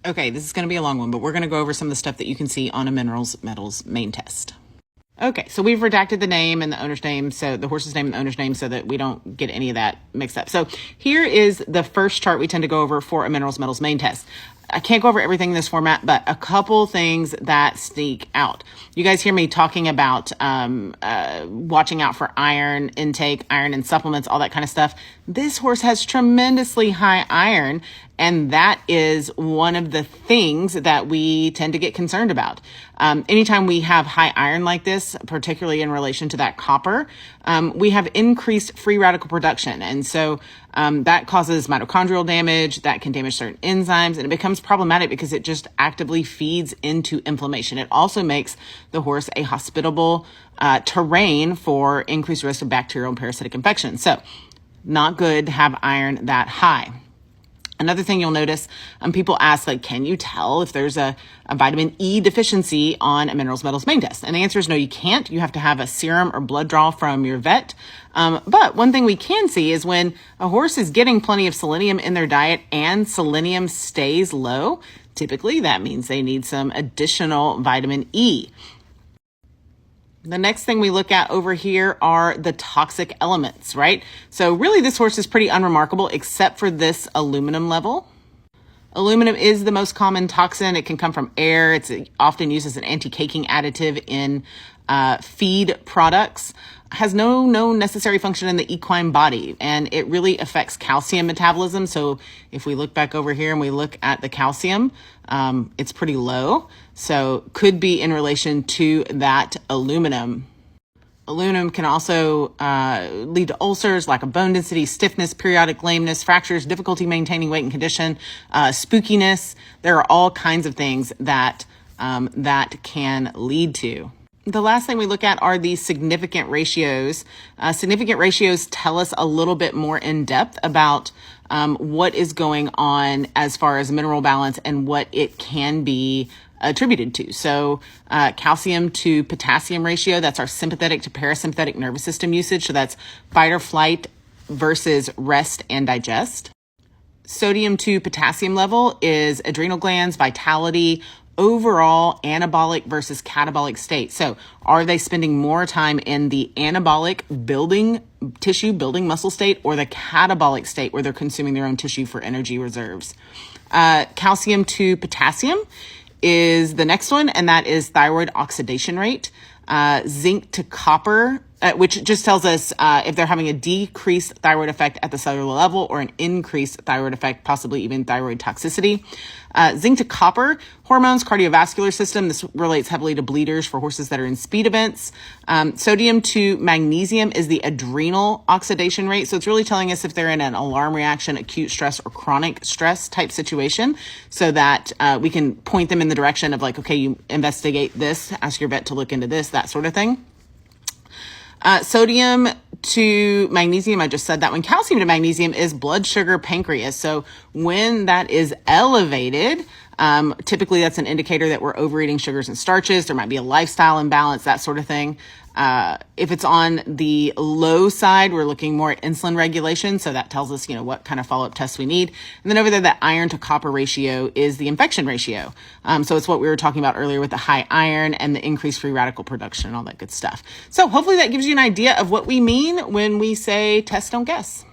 Okay, this is going to be a long one, but we're going to go over some of the stuff that you can see on a minerals metals main test. Okay, so we've redacted the name and the owner's name, so the horse's name and the owner's name, so that we don't get any of that mixed up. So here is the first chart we tend to go over for a minerals metals main test. I can't go over everything in this format, but a couple things that sneak out. You guys hear me talking about watching out for iron intake, iron and supplements, all that kind of stuff. This horse has tremendously high iron, and that is one of the things that we tend to get concerned about. Anytime we have high iron like this, particularly in relation to that copper, we have increased free radical production. And so that causes mitochondrial damage, that can damage certain enzymes, and it becomes problematic because it just actively feeds into inflammation. It also makes the horse a hospitable terrain for increased risk of bacterial and parasitic infections. So not good to have iron that high. Another thing you'll notice, people ask, like, can you tell if there's a vitamin E deficiency on a minerals metals main test? And the answer is no, you can't. You have to have a serum or blood draw from your vet. But one thing we can see is when a horse is getting plenty of selenium in their diet and selenium stays low, typically that means they need some additional vitamin E. The next thing we look at over here are the toxic elements, right? So really this horse is pretty unremarkable except for this aluminum level. Aluminum is the most common toxin. It can come from air. It's often used as an anti-caking additive in feed products. Has no necessary function in the equine body, and it really affects calcium metabolism. So if we look back over here and we look at the calcium, it's pretty low. So could be in relation to that aluminum. Aluminum can also lead to ulcers, lack of bone density, stiffness, periodic lameness, fractures, difficulty maintaining weight and condition, spookiness. There are all kinds of things that that can lead to. The last thing we look at are the significant ratios. Significant ratios tell us a little bit more in depth about what is going on as far as mineral balance and what it can be attributed to. So calcium to potassium ratio, that's our sympathetic to parasympathetic nervous system usage. So that's fight or flight versus rest and digest. Sodium to potassium level is adrenal glands, vitality, overall anabolic versus catabolic state. So are they spending more time in the anabolic building tissue, building muscle state, or the catabolic state where they're consuming their own tissue for energy reserves? Calcium to potassium is the next one, and that is thyroid oxidation rate. Zinc to copper, which just tells us if they're having a decreased thyroid effect at the cellular level or an increased thyroid effect, possibly even thyroid toxicity. Zinc to copper, hormones, cardiovascular system. This relates heavily to bleeders for horses that are in speed events. Sodium to magnesium is the adrenal oxidation rate. So it's really telling us if they're in an alarm reaction, acute stress, or chronic stress type situation, so that we can point them in the direction of, like, okay, you investigate this, ask your vet to look into this, that sort of thing. Sodium to magnesium, I just said that one. Calcium to magnesium is blood sugar pancreas. So when that is elevated, typically that's an indicator that we're overeating sugars and starches. There might be a lifestyle imbalance, that sort of thing. If it's on the low side, we're looking more at insulin regulation. So that tells us, what kind of follow-up tests we need. And then over there, that iron to copper ratio is the infection ratio. So it's what we were talking about earlier with the high iron and the increased free radical production and all that good stuff. So hopefully that gives you an idea of what we mean when we say test, don't guess.